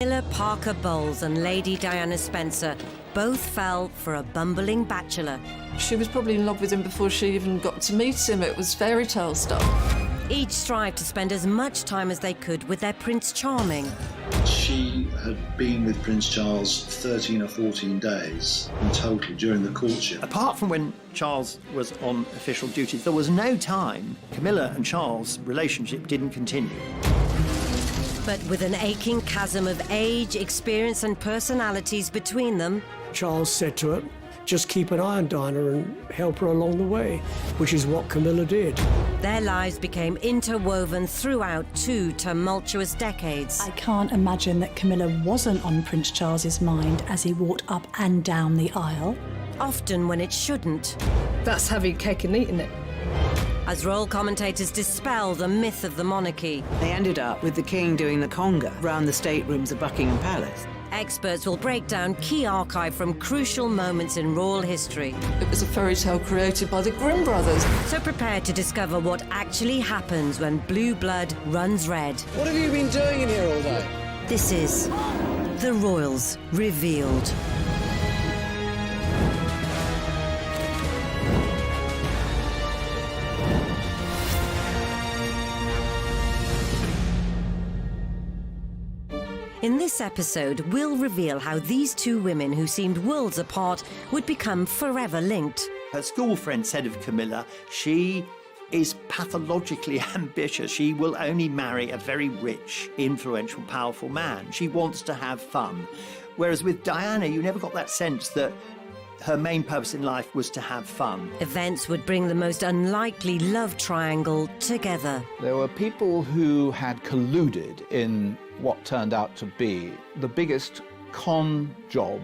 Camilla Parker Bowles and Lady Diana Spencer both fell for a bumbling bachelor. She was probably in love with him before she even got to meet him. It was fairy tale stuff. Each strived to spend as much time as they could with their Prince Charming. She had been with Prince Charles 13 or 14 days in total during the courtship. Apart from when Charles was on official duty, there was no time Camilla and Charles' relationship didn't continue. But with an aching chasm of age, experience and personalities between them, Charles said to her, just keep an eye on Diana and help her along the way, which is what Camilla did. their lives became interwoven throughout 2 tumultuous decades. I can't imagine that Camilla wasn't on Prince Charles's mind as he walked up and down the aisle. Often when it shouldn't. That's having cake and eating it. As royal commentators dispel the myth of the monarchy, They ended up with the king doing the conga round the staterooms of Buckingham Palace. experts will break down key archive from crucial moments in royal history. It was a fairy tale created by the Grimm brothers. So prepare to discover what actually happens when blue blood runs red. What have you been doing in here all day? This is The Royals Revealed. In this episode, we'll reveal how these two women who seemed worlds apart would become forever linked. Her school friend said of Camilla, she is pathologically ambitious. She will only marry a very rich, influential, powerful man. She wants to have fun. Whereas with Diana, you never got that sense that her main purpose in life was to have fun. Events would bring the most unlikely love triangle together. There were people who had colluded in what turned out to be the biggest con job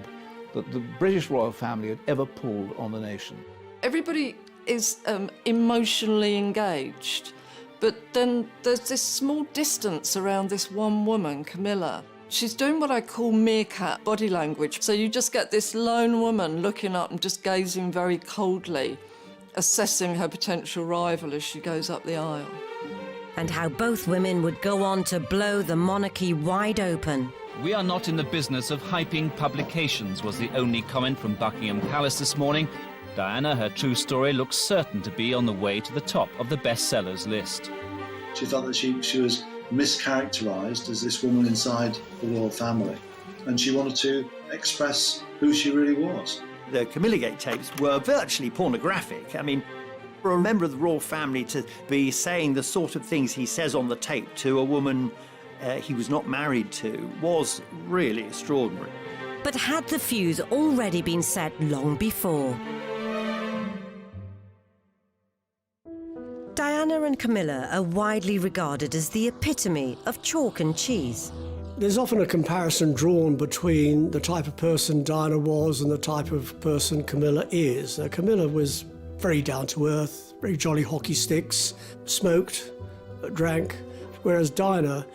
that the British royal family had ever pulled on the nation. Everybody is emotionally engaged, but then there's this small distance around this one woman, Camilla. She's doing what I call meerkat body language. So you just get this lone woman looking up and just gazing very coldly, assessing her potential rival as she goes up the aisle. And how both women would go on to blow the monarchy wide open. "We are not in the business of hyping publications," was the only comment from Buckingham Palace this morning. Diana, her true story, looks certain to be on the way to the top of the bestsellers list. She felt that she was mischaracterised as this woman inside the royal family, and she wanted to express who she really was. The Camilla Gate tapes were virtually pornographic. I mean, for a member of the royal family to be saying the sort of things he says on the tape to a woman he was not married to was really extraordinary. But had the fuse already been set long before? Diana and Camilla are widely regarded as the epitome of chalk and cheese. There's often a comparison drawn between the type of person Diana was and the type of person Camilla is. Camilla was very down-to-earth, very jolly hockey sticks, smoked, drank, whereas Diana,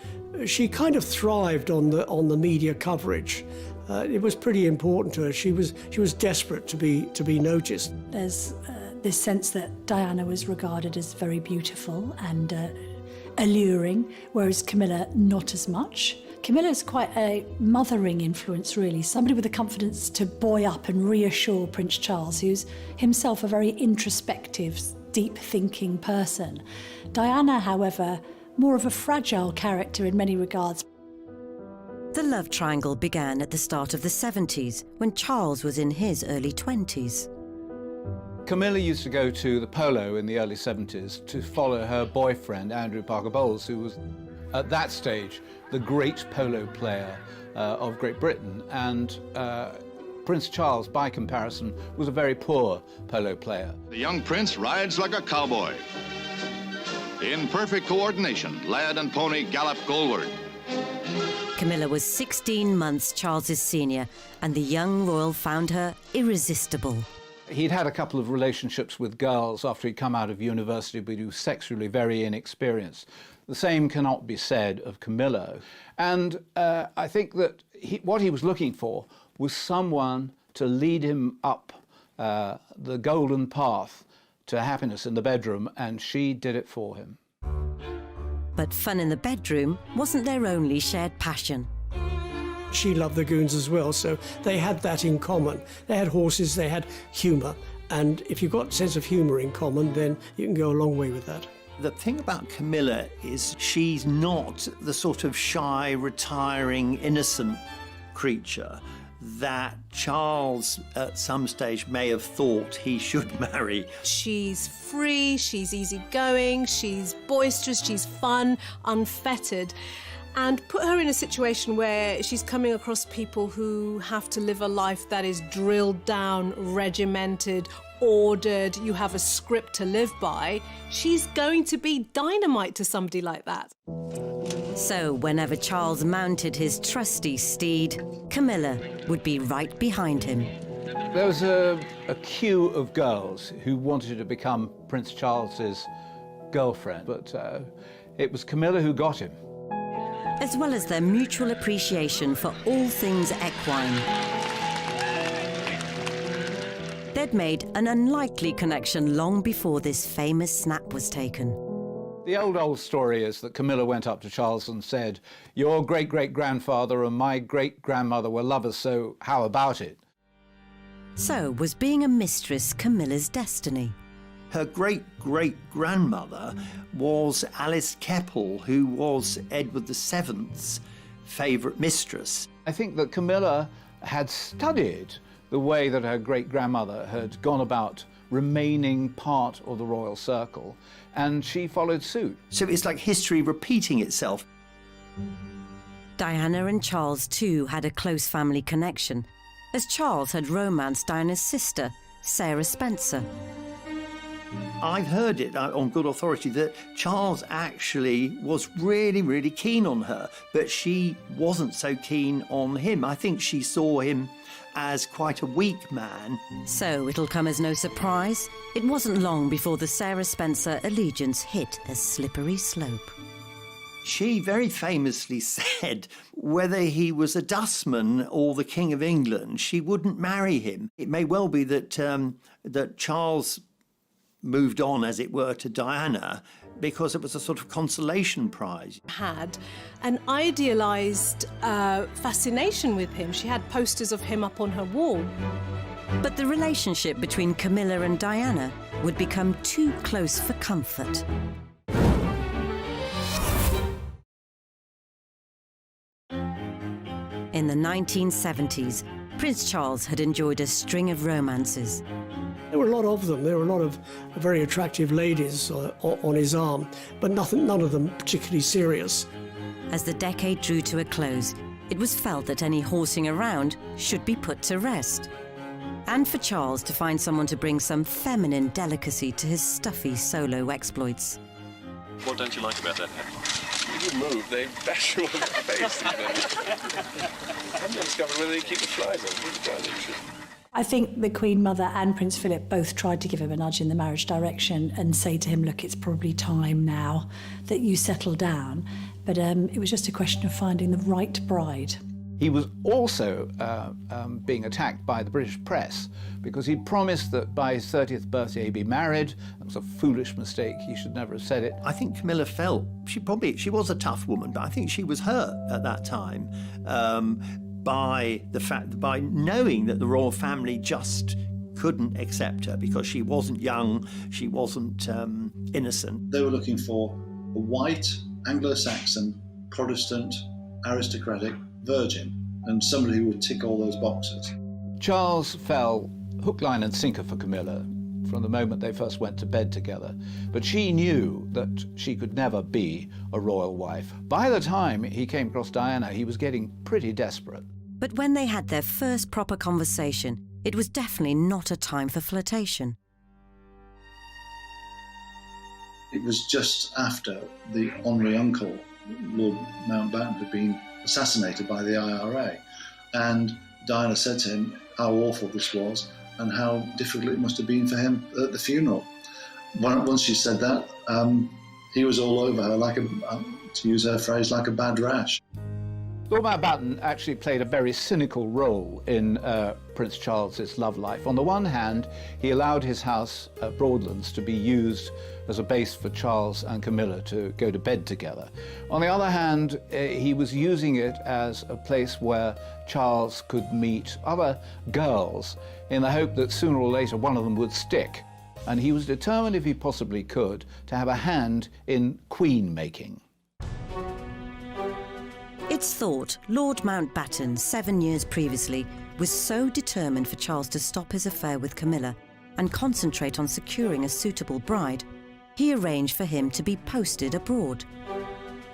she kind of thrived on the media coverage. It was pretty important to her. She was desperate to be noticed. There's this sense that Diana was regarded as very beautiful and alluring, whereas Camilla not as much. Camilla's quite a mothering influence, really, somebody with the confidence to buoy up and reassure Prince Charles, who's himself a very introspective, deep-thinking person. Diana, however, more of a fragile character in many regards. The love triangle began at the start of the 70s, when Charles was in his early 20s. Camilla used to go to the polo in the early 70s to follow her boyfriend, Andrew Parker Bowles, who was, at that stage, the great polo player of Great Britain. And Prince Charles, by comparison, was a very poor polo player. The young prince rides like a cowboy. In perfect coordination, lad and pony gallop goalward. Camilla was 16 months Charles's senior, and the young royal found her irresistible. He'd had a couple of relationships with girls after he'd come out of university, but he was sexually very inexperienced. The same cannot be said of Camilla. And I think that what he was looking for was someone to lead him up the golden path to happiness in the bedroom, and she did it for him. But fun in the bedroom wasn't their only shared passion. she loved the goons as well, so they had that in common. They had horses, they had humour, and if you've got a sense of humour in common, then you can go a long way with that. The thing about Camilla is she's not the sort of shy, retiring, innocent creature that Charles at some stage may have thought he should marry. She's free, she's easygoing, she's boisterous, she's fun, unfettered. And put her in a situation where she's coming across people who have to live a life that is drilled down, regimented, ordered, you have a script to live by. She's going to be dynamite to somebody like that. So whenever Charles mounted his trusty steed, Camilla would be right behind him. There was a queue of girls who wanted to become Prince Charles's girlfriend, but it was Camilla who got him. As well as their mutual appreciation for all things equine. They'd made an unlikely connection long before this famous snap was taken. The old story is that Camilla went up to Charles and said, "Your great-great-grandfather and my great-grandmother were lovers, so how about it?" So was being a mistress Camilla's destiny? Her great-great-grandmother was Alice Keppel, who was Edward VII's favourite mistress. I think that Camilla had studied the way that her great-grandmother had gone about remaining part of the royal circle, and she followed suit. So it's like history repeating itself. Diana and Charles too had a close family connection, as Charles had romanced Diana's sister, Sarah Spencer. I've heard it on good authority that Charles actually was really, really keen on her, but she wasn't so keen on him. I think she saw him as quite a weak man. So it'll come as no surprise, it wasn't long before the Sarah Spencer allegiance hit a slippery slope. She very famously said whether he was a dustman or the King of England, she wouldn't marry him. It may well be that that Charles moved on, as it were, to Diana because it was a sort of consolation prize. Had an idealised fascination with him. She had posters of him up on her wall. But the relationship between Camilla and Diana would become too close for comfort. In the 1970s, Prince Charles had enjoyed a string of romances. There were a lot of them. There were a lot of very attractive ladies on his arm, but none of them particularly serious. As the decade drew to a close, it was felt that any horsing around should be put to rest. And for Charles to find someone to bring some feminine delicacy to his stuffy solo exploits. What don't you like about that hat? You move, they bash you on the face. I haven't discovered whether they keep the flies on. I think the Queen Mother and Prince Philip both tried to give him a nudge in the marriage direction and say to him, look, it's probably time now that you settle down. But it was just a question of finding the right bride. He was also being attacked by the British press because he promised that by his 30th birthday he'd be married. That was a foolish mistake. He should never have said it. I think Camilla felt, she was a tough woman, but I think she was hurt at that time by knowing that the royal family just couldn't accept her because she wasn't young, she wasn't innocent. They were looking for a white, Anglo-Saxon, Protestant, aristocratic virgin, and somebody who would tick all those boxes. Charles fell hook, line and sinker for Camilla from the moment they first went to bed together, but she knew that she could never be a royal wife. By the time he came across Diana, he was getting pretty desperate. But when they had their first proper conversation, it was definitely not a time for flirtation. It was just after the honorary uncle, Lord Mountbatten, had been assassinated by the IRA, and Diana said to him how awful this was and how difficult it must have been for him at the funeral. Once she said that, he was all over her, like to use her phrase, like a bad rash. Lord Mountbatten actually played a very cynical role in Prince Charles's love life. On the one hand, he allowed his house at Broadlands to be used as a base for Charles and Camilla to go to bed together. On the other hand, he was using it as a place where Charles could meet other girls in the hope that sooner or later one of them would stick. And he was determined, if he possibly could, to have a hand in queen making. It's thought Lord Mountbatten, 7 years previously, was so determined for Charles to stop his affair with Camilla and concentrate on securing a suitable bride, he arranged for him to be posted abroad.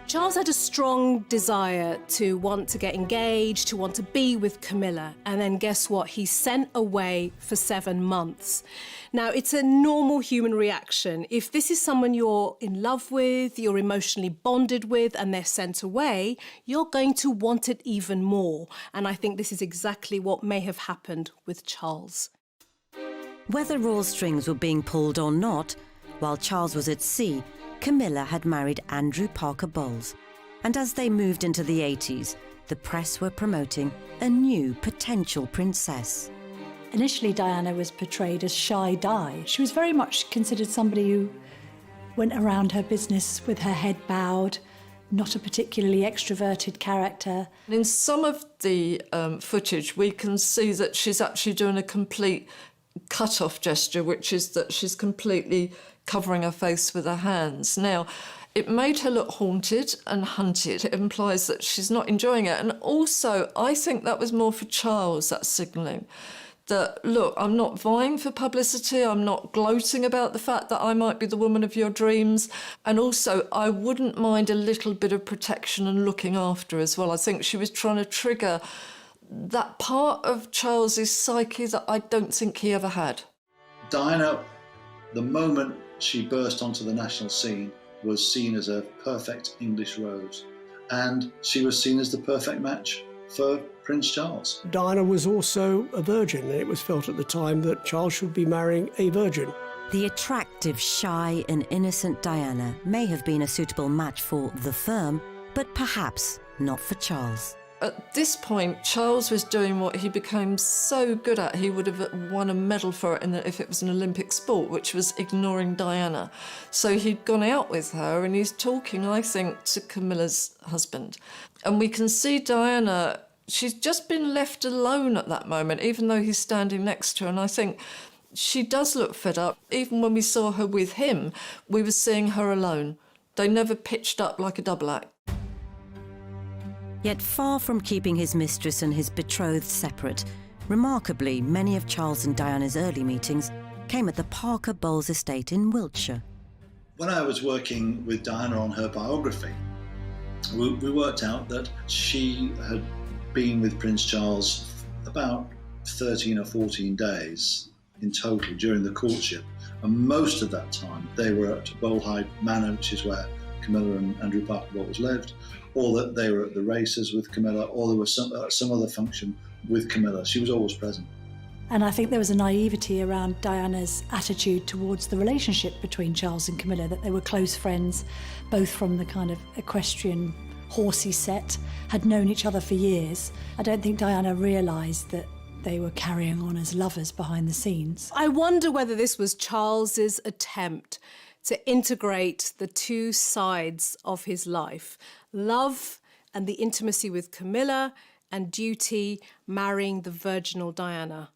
Charles had a strong desire to want to get engaged, to want to be with Camilla, and then guess what? He's sent away for 7 months. Now, it's a normal human reaction. If this is someone you're in love with, you're emotionally bonded with, and they're sent away, you're going to want it even more. And I think this is exactly what may have happened with Charles. Whether royal strings were being pulled or not, while Charles was at sea, Camilla had married Andrew Parker Bowles, and as they moved into the 80s, the press were promoting a new potential princess. Initially, Diana was portrayed as shy Di. She was very much considered somebody who went around her business with her head bowed, not a particularly extroverted character. In some of the footage, we can see that she's actually doing a complete cut-off gesture, which is that she's completely covering her face with her hands. Now, it made her look haunted and hunted. It implies that she's not enjoying it. And also, I think that was more for Charles, that signalling. That, look, I'm not vying for publicity, I'm not gloating about the fact that I might be the woman of your dreams. And also, I wouldn't mind a little bit of protection and looking after as well. I think she was trying to trigger that part of Charles's psyche that I don't think he ever had. Diana, the moment she burst onto the national scene, was seen as a perfect English rose, and she was seen as the perfect match for Prince Charles. Diana was also a virgin, and it was felt at the time that Charles should be marrying a virgin. The attractive, shy and innocent Diana may have been a suitable match for the firm, but perhaps not for Charles. At this point, Charles was doing what he became so good at. He would have won a medal for it if it was an Olympic sport, which was ignoring Diana. So he'd gone out with her and he's talking, I think, to Camilla's husband. And we can see Diana, she's just been left alone at that moment, even though he's standing next to her. And I think she does look fed up. Even when we saw her with him, we were seeing her alone. They never pitched up like a double act. Yet far from keeping his mistress and his betrothed separate, remarkably, many of Charles and Diana's early meetings came at the Parker Bowles estate in Wiltshire. When I was working with Diana on her biography, we worked out that she had been with Prince Charles about 13 or 14 days in total during the courtship, and most of that time they were at Bolehide Manor, which is where Camilla and Andrew Parker Bowles lived, or that they were at the races with Camilla, or there was some other function with Camilla. She was always present. And I think there was a naivety around Diana's attitude towards the relationship between Charles and Camilla, that they were close friends, both from the kind of equestrian horsey set, had known each other for years. I don't think Diana realised that they were carrying on as lovers behind the scenes. I wonder whether this was Charles's attempt to integrate the two sides of his life, love and the intimacy with Camilla, and duty, marrying the virginal Diana.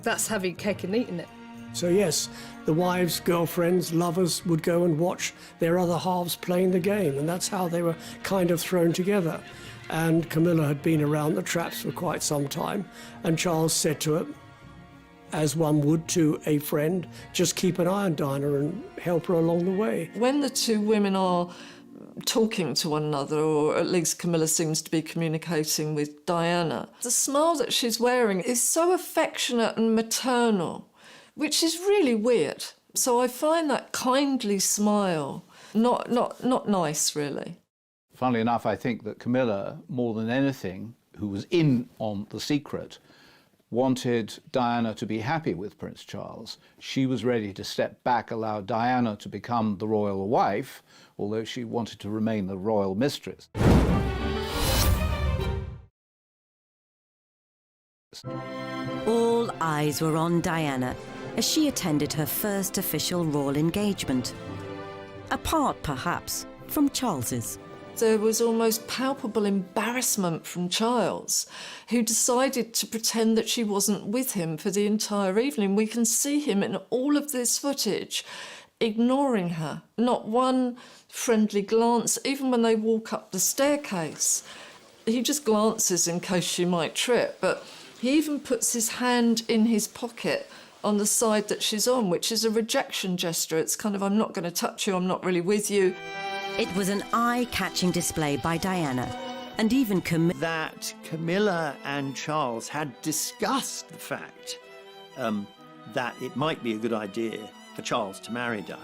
That's having cake and eating it. So yes, the wives, girlfriends, lovers would go and watch their other halves playing the game, and that's how they were kind of thrown together. And Camilla had been around the traps for quite some time, and Charles said to her, as one would to a friend, just keep an eye on Diana and help her along the way. When the two women are talking to one another, or at least Camilla seems to be communicating with Diana, the smile that she's wearing is so affectionate and maternal, which is really weird. So I find that kindly smile not nice, really. Funnily enough, I think that Camilla, more than anything, who was in on the secret, wanted Diana to be happy with Prince Charles. She was ready to step back, allow Diana to become the royal wife, although she wanted to remain the royal mistress. All eyes were on Diana as she attended her first official royal engagement. Apart, perhaps, from Charles's. There was almost palpable embarrassment from Charles, who decided to pretend that she wasn't with him for the entire evening. We can see him in all of this footage ignoring her. Not one friendly glance, even when they walk up the staircase. He just glances in case she might trip, but he even puts his hand in his pocket on the side that she's on, which is a rejection gesture. It's kind of, I'm not going to touch you, I'm not really with you. It was an eye-catching display by Diana, and even that Camilla and Charles had discussed the fact that it might be a good idea for Charles to marry Diana.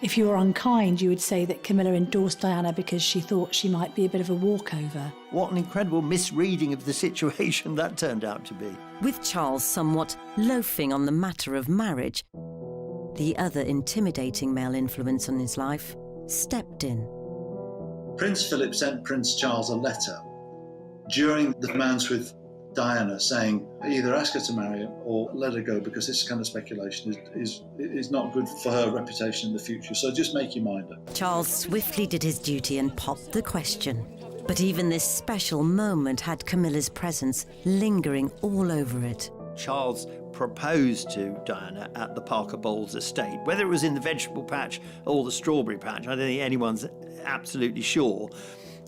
If you were unkind, you would say that Camilla endorsed Diana because she thought she might be a bit of a walkover. What an incredible misreading of the situation that turned out to be. With Charles somewhat loafing on the matter of marriage, the other intimidating male influence on his life stepped in. Prince Philip sent Prince Charles a letter during the romance with Diana saying either ask her to marry him or let her go, because this kind of speculation is not good for her reputation in the future. So just make your mind up. Charles swiftly did his duty and popped the question. But even this special moment had Camilla's presence lingering all over it. Charles proposed to Diana at the Parker Bowles estate. Whether it was in the vegetable patch or the strawberry patch, I don't think anyone's absolutely sure.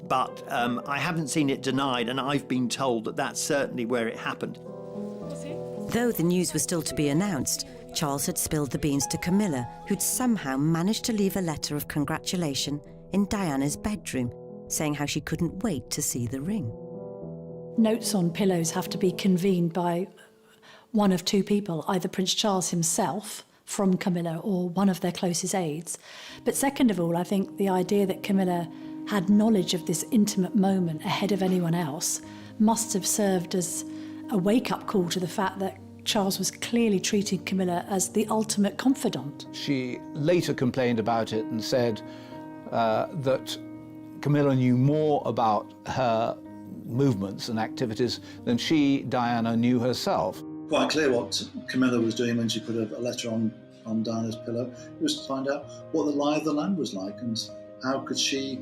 But I haven't seen it denied, and I've been told that that's certainly where it happened. Though the news was still to be announced, Charles had spilled the beans to Camilla, who'd somehow managed to leave a letter of congratulation in Diana's bedroom, saying how she couldn't wait to see the ring. Notes on pillows have to be convened by one of two people, either Prince Charles himself from Camilla or one of their closest aides. But second of all, I think the idea that Camilla had knowledge of this intimate moment ahead of anyone else must have served as a wake-up call to the fact that Charles was clearly treating Camilla as the ultimate confidant. She later complained about it and said that Camilla knew more about her movements and activities than she, Diana, knew herself. Quite clear what Camilla was doing when she put a letter on Diana's pillow. It was to find out what the lie of the land was like and how could she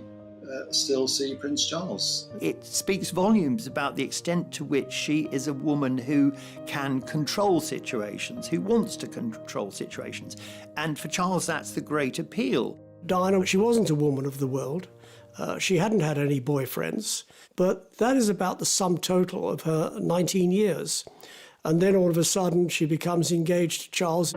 still see Prince Charles. It speaks volumes about the extent to which she is a woman who can control situations, who wants to control situations. And for Charles, that's the great appeal. Diana, she wasn't a woman of the world. She hadn't had any boyfriends, but that is about the sum total of her 19 years. And then all of a sudden she becomes engaged to Charles.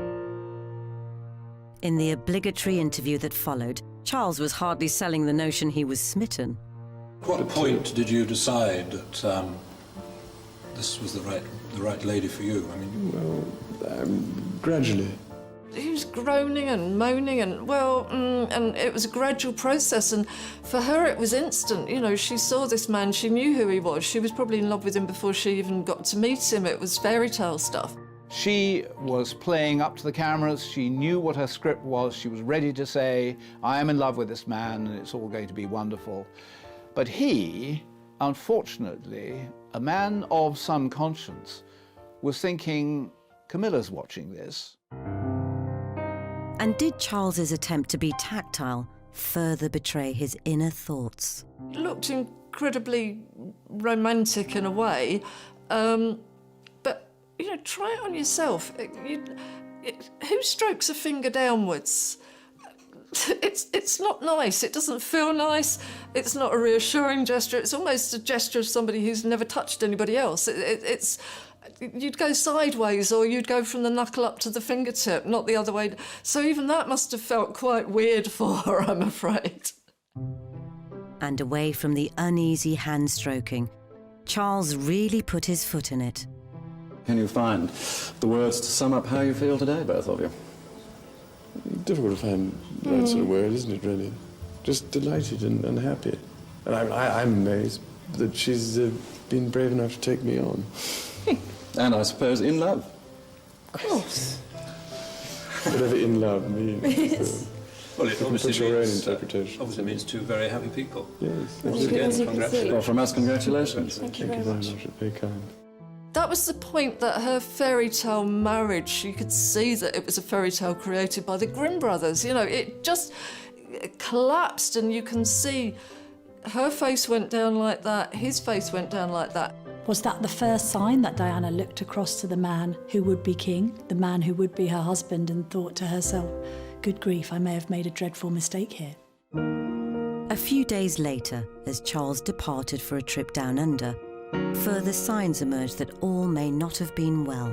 In the obligatory interview that followed, Charles was hardly selling the notion he was smitten. At what point did you decide that this was the right lady for you? I mean, well, gradually. He was groaning and moaning and it was a gradual process, and for her it was instant. You know, she saw this man, she knew who he was. She was probably in love with him before she even got to meet him. It was fairy tale stuff. She was playing up to the cameras. She knew what her script was. She was ready to say, I am in love with this man and it's all going to be wonderful. But he, unfortunately, a man of some conscience, was thinking, Camilla's watching this. And did Charles's attempt to be tactile further betray his inner thoughts? It looked incredibly romantic in a way, but, you know, try it on yourself. Who strokes a finger downwards? It's not nice. It doesn't feel nice. It's not a reassuring gesture. It's almost a gesture of somebody who's never touched anybody else. You'd go sideways or you'd go from the knuckle up to the fingertip, not the other way. So even that must have felt quite weird for her, I'm afraid. And away from the uneasy hand stroking, Charles really put his foot in it. Can you find the words to sum up how you feel today, both of you? Difficult to find the right sort of word, isn't it, really? Just delighted and happy. And I'm amazed that she's been brave enough to take me on. And I suppose in love. Of course. Whatever in love means. Well, it obviously your own means, interpretation. means two very happy people. Yes. Once again, congratulations. Well, from us, congratulations. Thank you very much. Very kind. That was the point, that her fairy tale marriage, you could see that it was a fairy tale created by the Grimm brothers. You know, it just collapsed, and you can see her face went down like that, his face went down like that. Was that the first sign that Diana looked across to the man who would be king, the man who would be her husband, and thought to herself, good grief, I may have made a dreadful mistake here? A few days later, as Charles departed for a trip down under, further signs emerged that all may not have been well.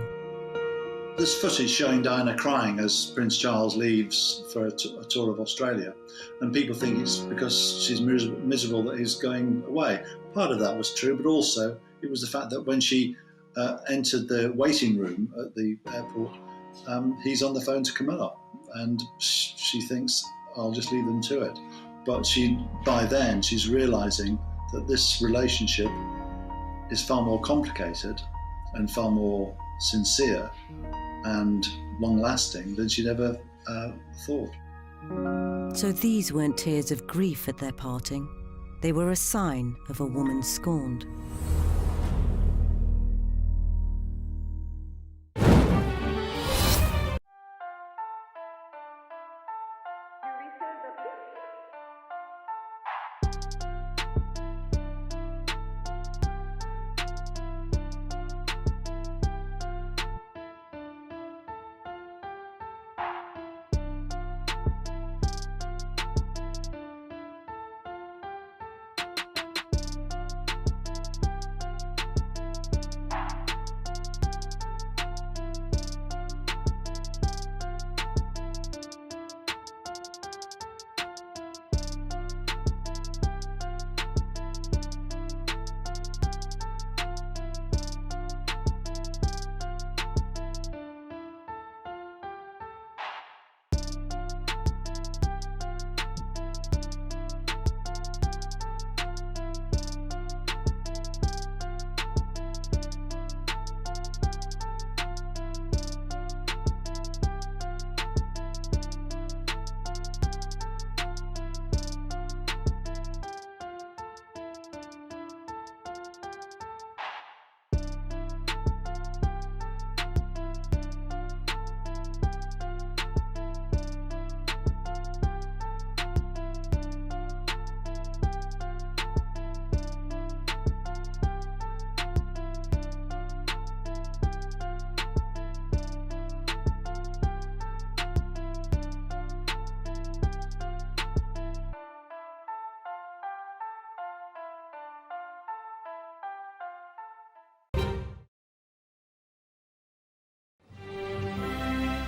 There's footage showing Diana crying as Prince Charles leaves for a tour of Australia, and people think it's because she's miserable that he's going away. Part of that was true, but also it was the fact that when she entered the waiting room at the airport, he's on the phone to Camilla, and she thinks, I'll just leave them to it. But by then, she's realising that this relationship is far more complicated and far more sincere and long-lasting than she'd ever thought. So these weren't tears of grief at their parting. They were a sign of a woman scorned.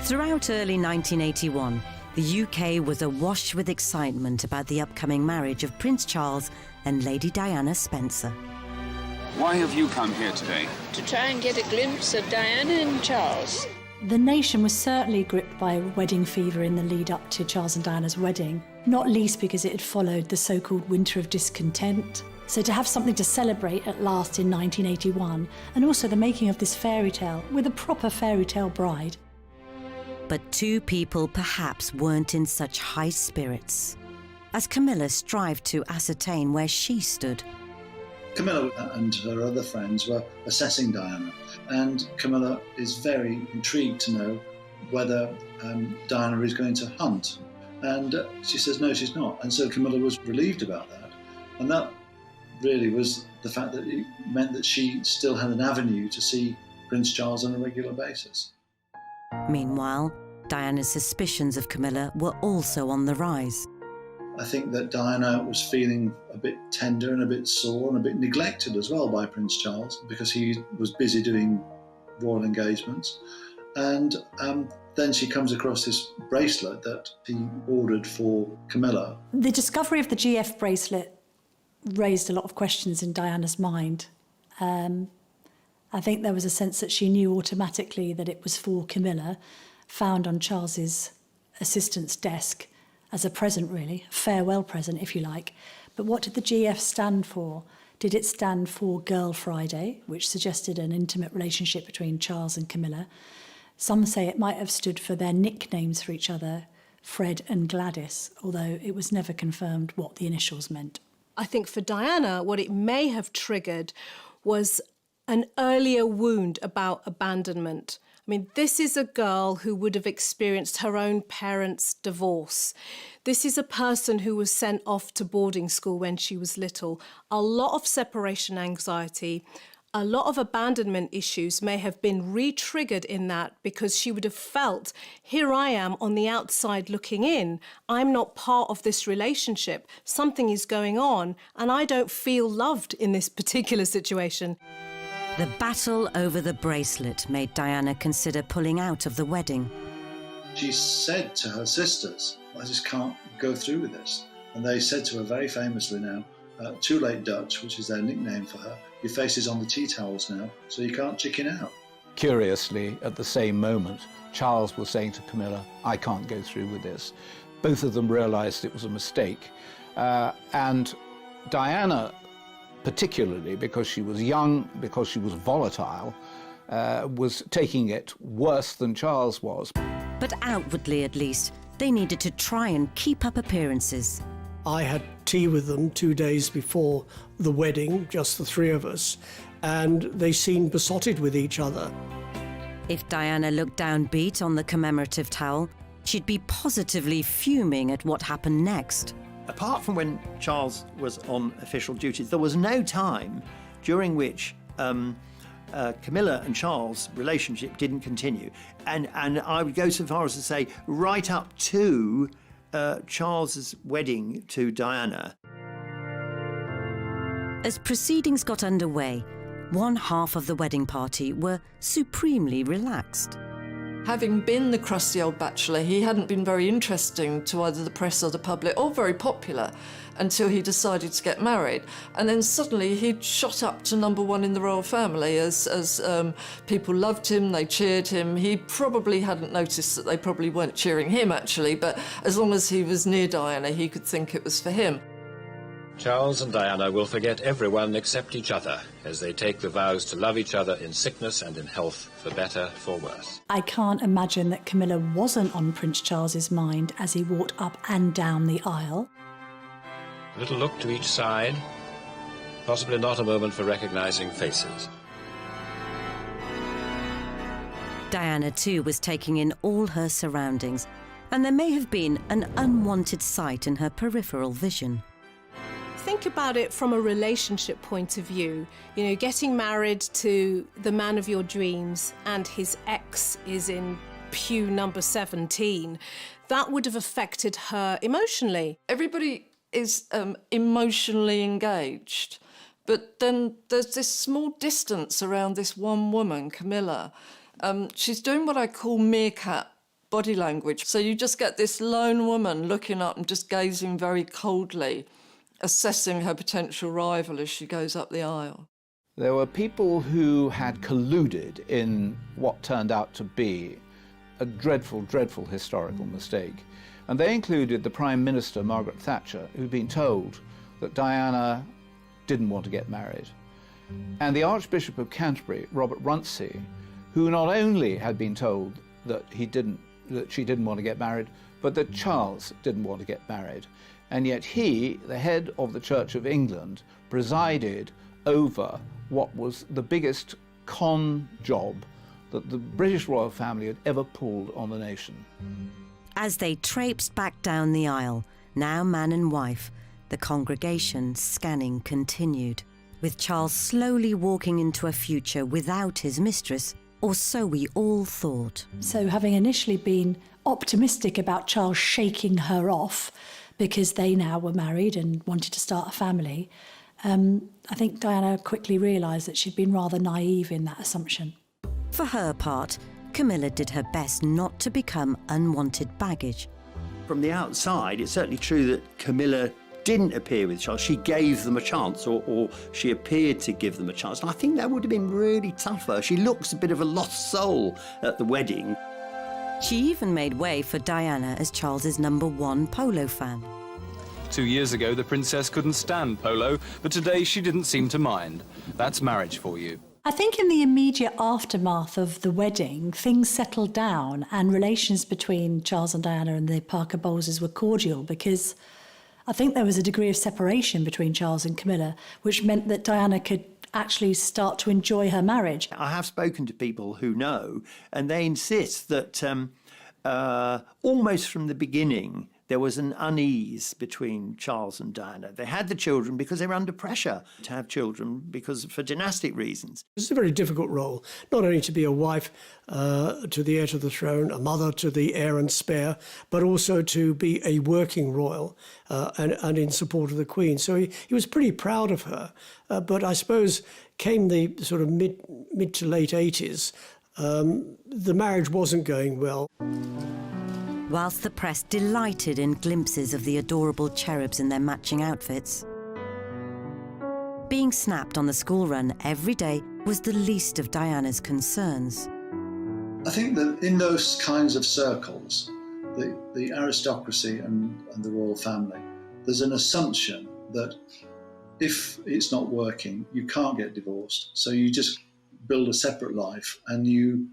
Throughout early 1981, the UK was awash with excitement about the upcoming marriage of Prince Charles and Lady Diana Spencer. Why have you come here today? To try and get a glimpse of Diana and Charles. The nation was certainly gripped by wedding fever in the lead up to Charles and Diana's wedding, not least because it had followed the so-called winter of discontent. So to have something to celebrate at last in 1981, and also the making of this fairy tale with a proper fairy tale bride. But two people perhaps weren't in such high spirits, as Camilla strived to ascertain where she stood. Camilla and her other friends were assessing Diana, and Camilla is very intrigued to know whether Diana is going to hunt. And she says no, she's not. And so Camilla was relieved about that. And that really was the fact that it meant that she still had an avenue to see Prince Charles on a regular basis. Meanwhile, Diana's suspicions of Camilla were also on the rise. I think that Diana was feeling a bit tender and a bit sore and a bit neglected as well by Prince Charles because he was busy doing royal engagements. And then she comes across this bracelet that he ordered for Camilla. The discovery of the GF bracelet raised a lot of questions in Diana's mind. I think there was a sense that she knew automatically that it was for Camilla, found on Charles's assistant's desk as a present, really, a farewell present, if you like. But what did the GF stand for? Did it stand for Girl Friday, which suggested an intimate relationship between Charles and Camilla? Some say it might have stood for their nicknames for each other, Fred and Gladys, although it was never confirmed what the initials meant. I think for Diana, what it may have triggered was an earlier wound about abandonment. I mean, this is a girl who would have experienced her own parents' divorce. This is a person who was sent off to boarding school when she was little. A lot of separation anxiety, a lot of abandonment issues may have been re-triggered in that because she would have felt, here I am on the outside looking in. I'm not part of this relationship. Something is going on and I don't feel loved in this particular situation. The battle over the bracelet made Diana consider pulling out of the wedding. She said to her sisters, I just can't go through with this. And they said to her very famously now, too late Dutch, which is their nickname for her, your face is on the tea towels now, so you can't chicken out. Curiously, at the same moment, Charles was saying to Camilla, I can't go through with this. Both of them realised it was a mistake. And Diana, particularly because she was young, because she was volatile, was taking it worse than Charles was. But outwardly, at least, they needed to try and keep up appearances. I had tea with them 2 days before the wedding, just the three of us, and they seemed besotted with each other. If Diana looked downbeat on the commemorative towel, she'd be positively fuming at what happened next. Apart from when Charles was on official duties, there was no time during which Camilla and Charles' relationship didn't continue. And I would go so far as to say right up to Charles's wedding to Diana. As proceedings got underway, one half of the wedding party were supremely relaxed. Having been the crusty old bachelor, he hadn't been very interesting to either the press or the public, or very popular, until he decided to get married. And then suddenly he'd shot up to #1 in the royal family as people loved him, they cheered him. He probably hadn't noticed that they probably weren't cheering him, actually, but as long as he was near Diana, he could think it was for him. Charles and Diana will forget everyone except each other as they take the vows to love each other in sickness and in health, for better, for worse. I can't imagine that Camilla wasn't on Prince Charles's mind as he walked up and down the aisle. A little look to each side, possibly not a moment for recognising faces. Diana, too, was taking in all her surroundings, and there may have been an unwanted sight in her peripheral vision. Think about it from a relationship point of view. You know, getting married to the man of your dreams and his ex is in pew number 17. That would have affected her emotionally. Everybody is emotionally engaged, but then there's this small distance around this one woman, Camilla. She's doing what I call meerkat body language. So you just get this lone woman looking up and just gazing very coldly, assessing her potential rival as she goes up the aisle. There were people who had colluded in what turned out to be a dreadful, dreadful historical mistake. And they included the Prime Minister, Margaret Thatcher, who'd been told that Diana didn't want to get married. And the Archbishop of Canterbury, Robert Runcie, who not only had been told that she didn't want to get married, but that Charles didn't want to get married. And yet he, the head of the Church of England, presided over what was the biggest con job that the British royal family had ever pulled on the nation. As they traipsed back down the aisle, now man and wife, the congregation scanning continued, with Charles slowly walking into a future without his mistress, or so we all thought. So having initially been optimistic about Charles shaking her off, because they now were married and wanted to start a family, I think Diana quickly realised that she'd been rather naive in that assumption. For her part, Camilla did her best not to become unwanted baggage. From the outside, it's certainly true that Camilla didn't appear with Charles. She gave them a chance, or she appeared to give them a chance. And I think that would have been really tough for her. She looks a bit of a lost soul at the wedding. She even made way for Diana as Charles's #1 polo fan. 2 years ago, the princess couldn't stand polo, but today she didn't seem to mind. That's marriage for you. I think in the immediate aftermath of the wedding, things settled down and relations between Charles and Diana and the Parker Bowleses were cordial, because I think there was a degree of separation between Charles and Camilla, which meant that Diana could actually start to enjoy her marriage. I have spoken to people who know, and they insist that almost from the beginning there was an unease between Charles and Diana. They had the children because they were under pressure to have children for dynastic reasons. It's a very difficult role, not only to be a wife to the heir to the throne, a mother to the heir and spare, but also to be a working royal and in support of the Queen. So he was pretty proud of her. But I suppose came the sort of mid to late 80s, the marriage wasn't going well. Whilst the press delighted in glimpses of the adorable cherubs in their matching outfits, being snapped on the school run every day was the least of Diana's concerns. I think that in those kinds of circles, the aristocracy and the royal family, there's an assumption that if it's not working, you can't get divorced. So you just build a separate life and you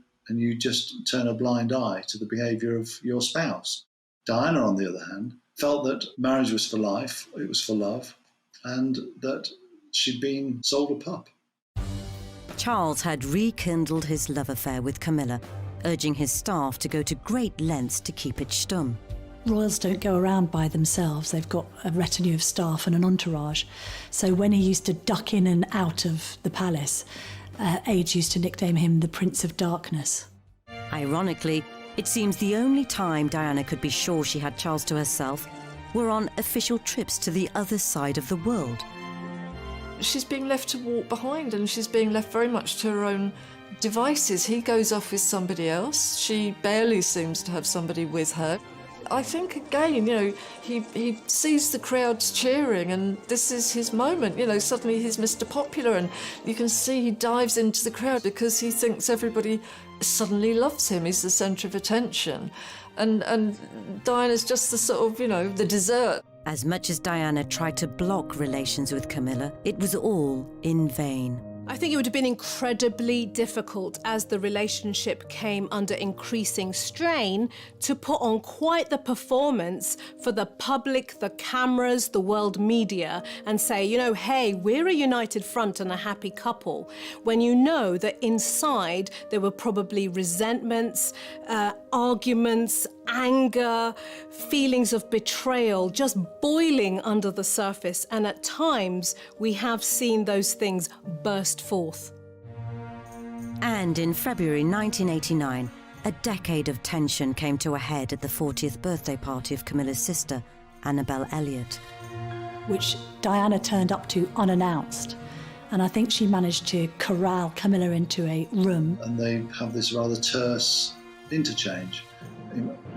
just turn a blind eye to the behaviour of your spouse. Diana, on the other hand, felt that marriage was for life, it was for love, and that she'd been sold a pup. Charles had rekindled his love affair with Camilla, urging his staff to go to great lengths to keep it stum. Royals don't go around by themselves. They've got a retinue of staff and an entourage. So when he used to duck in and out of the palace, aides used to nickname him the Prince of Darkness. Ironically, it seems the only time Diana could be sure she had Charles to herself were on official trips to the other side of the world. She's being left to walk behind, and she's being left very much to her own devices. He goes off with somebody else. She barely seems to have somebody with her. I think, again, he sees the crowds cheering, and this is his moment. Suddenly he's Mr. Popular, and you can see he dives into the crowd because he thinks everybody suddenly loves him. He's the centre of attention. And Diana's just the sort of, the dessert. As much as Diana tried to block relations with Camilla, it was all in vain. I think it would have been incredibly difficult as the relationship came under increasing strain to put on quite the performance for the public, the cameras, the world media, and say, hey, we're a united front and a happy couple, when you know that inside there were probably resentments, arguments, anger, feelings of betrayal just boiling under the surface, and at times we have seen those things burst forth. And in February 1989, a decade of tension came to a head at the 40th birthday party of Camilla's sister, Annabel Elliot, which Diana turned up to unannounced. And I think she managed to corral Camilla into a room. And they have this rather terse interchange,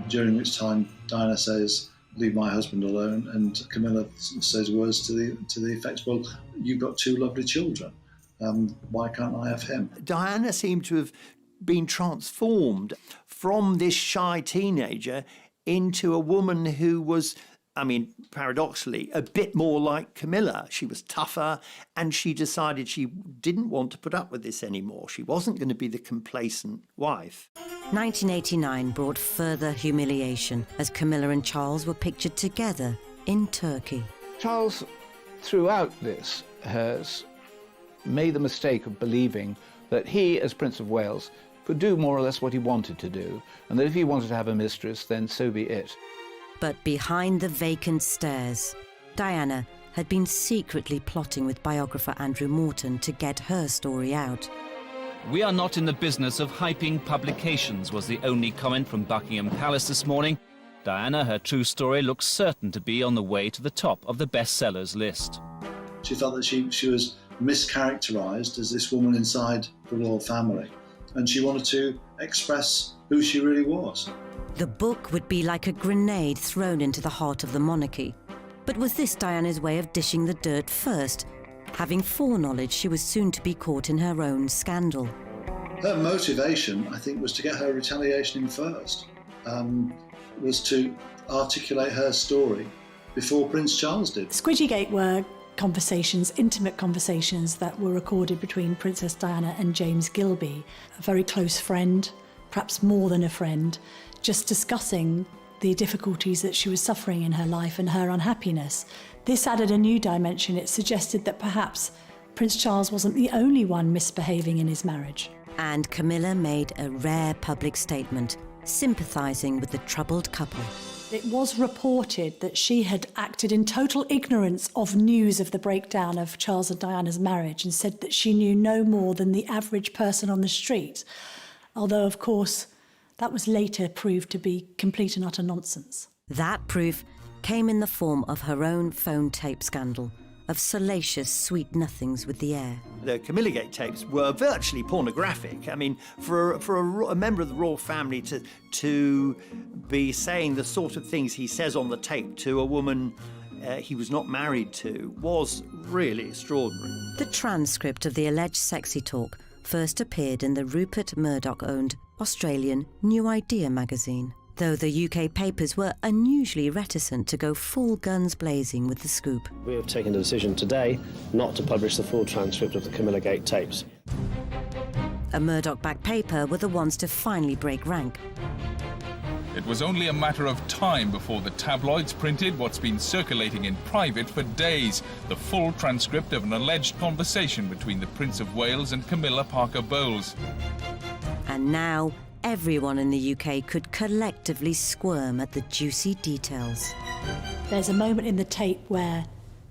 during which time Diana says, "Leave my husband alone," and Camilla says words to the effect, "Well, you've got two lovely children. Why can't I have him?" Diana seemed to have been transformed from this shy teenager into a woman who was, paradoxically, a bit more like Camilla. She was tougher, and she decided she didn't want to put up with this anymore. She wasn't going to be the complacent wife. 1989 brought further humiliation as Camilla and Charles were pictured together in Turkey. Charles, throughout this, has made the mistake of believing that he, as Prince of Wales, could do more or less what he wanted to do, and that if he wanted to have a mistress, then so be it. But behind the vacant stairs, Diana had been secretly plotting with biographer Andrew Morton to get her story out. "We are not in the business of hyping publications," was the only comment from Buckingham Palace this morning. Diana, her true story, looks certain to be on the way to the top of the bestsellers list. She felt that she was mischaracterised as this woman inside the royal family, and she wanted to express who she really was. The book would be like a grenade thrown into the heart of the monarchy. But was this Diana's way of dishing the dirt first, having foreknowledge she was soon to be caught in her own scandal? Her motivation, I think, was to get her retaliation in first, was to articulate her story before Prince Charles did. Squidgygate were conversations, intimate conversations that were recorded between Princess Diana and James Gilbey, a very close friend, perhaps more than a friend, just discussing the difficulties that she was suffering in her life and her unhappiness. This added a new dimension. It suggested that perhaps Prince Charles wasn't the only one misbehaving in his marriage. And Camilla made a rare public statement, sympathising with the troubled couple. It was reported that she had acted in total ignorance of news of the breakdown of Charles and Diana's marriage and said that she knew no more than the average person on the street. Although, of course, that was later proved to be complete and utter nonsense. That proof came in the form of her own phone tape scandal, of salacious sweet nothings with the heir. The Camilla Gate tapes were virtually pornographic. I mean, for a member of the royal family to be saying the sort of things he says on the tape to a woman he was not married to was really extraordinary. The transcript of the alleged sexy talk first appeared in the Rupert Murdoch-owned Australian New Idea magazine, though the UK papers were unusually reticent to go full guns blazing with the scoop. We have taken the decision today not to publish the full transcript of the Camilla Gate tapes. A Murdoch-backed paper were the ones to finally break rank. It was only a matter of time before the tabloids printed what's been circulating in private for days, the full transcript of an alleged conversation between the Prince of Wales and Camilla Parker Bowles. And now, everyone in the UK could collectively squirm at the juicy details. There's a moment in the tape where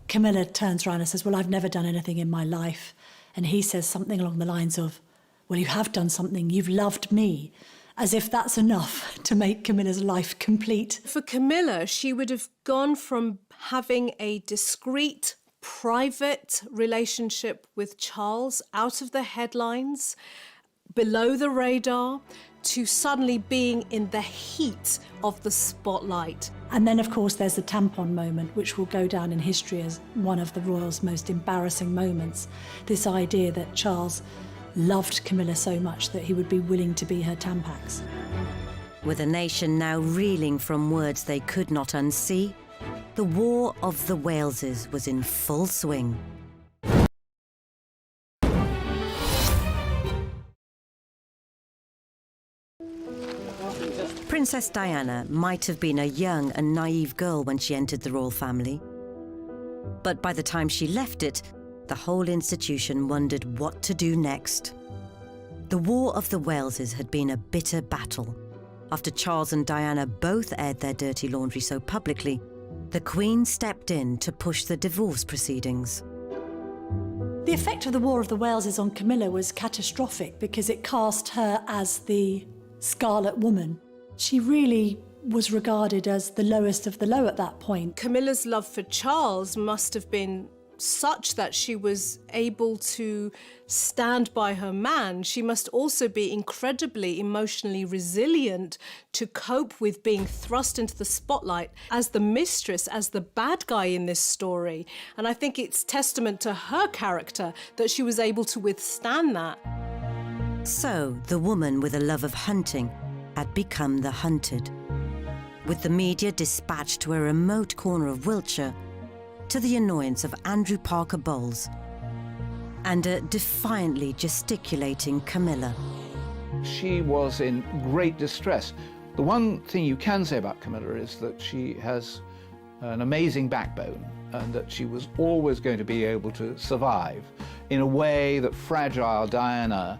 Camilla turns around and says, well, I've never done anything in my life. And he says something along the lines of, well, you have done something, you've loved me. As if that's enough to make Camilla's life complete. For Camilla, she would have gone from having a discreet, private relationship with Charles, out of the headlines, below the radar, to suddenly being in the heat of the spotlight. And then, of course, there's the tampon moment, which will go down in history as one of the royals' most embarrassing moments. This idea that Charles loved Camilla so much that he would be willing to be her Tampax. With a nation now reeling from words they could not unsee, the War of the Waleses was in full swing. Princess Diana might have been a young and naive girl when she entered the royal family. But by the time she left it, the whole institution wondered what to do next. The War of the Waleses had been a bitter battle. After Charles and Diana both aired their dirty laundry so publicly, the Queen stepped in to push the divorce proceedings. The effect of the War of the Waleses on Camilla was catastrophic because it cast her as the Scarlet Woman. She really was regarded as the lowest of the low at that point. Camilla's love for Charles must have been such that she was able to stand by her man. She must also be incredibly emotionally resilient to cope with being thrust into the spotlight as the mistress, as the bad guy in this story. And I think it's testament to her character that she was able to withstand that. So, the woman with a love of hunting had become the hunted. With the media dispatched to a remote corner of Wiltshire, to the annoyance of Andrew Parker Bowles, and a defiantly gesticulating Camilla. She was in great distress. The one thing you can say about Camilla is that she has an amazing backbone and that she was always going to be able to survive in a way that fragile Diana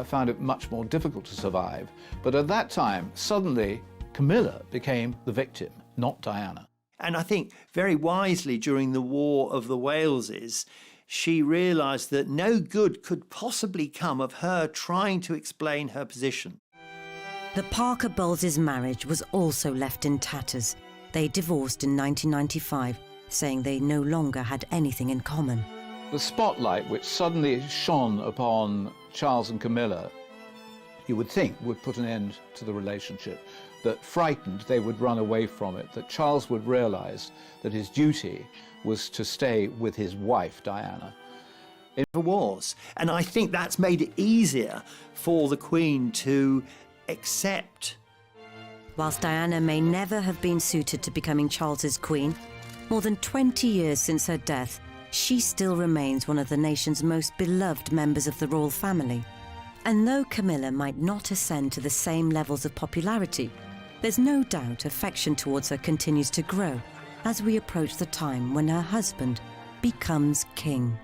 found it much more difficult to survive. But at that time, suddenly, Camilla became the victim, not Diana. And I think very wisely during the War of the Waleses, she realised that no good could possibly come of her trying to explain her position. The Parker Bowles' marriage was also left in tatters. They divorced in 1995, saying they no longer had anything in common. The spotlight which suddenly shone upon Charles and Camilla, you would think would put an end to the relationship, that frightened they would run away from it, that Charles would realise that his duty was to stay with his wife, Diana. It was, and I think that's made it easier for the Queen to accept. Whilst Diana may never have been suited to becoming Charles's queen, more than 20 years since her death, she still remains one of the nation's most beloved members of the royal family. And though Camilla might not ascend to the same levels of popularity, there's no doubt affection towards her continues to grow as we approach the time when her husband becomes king.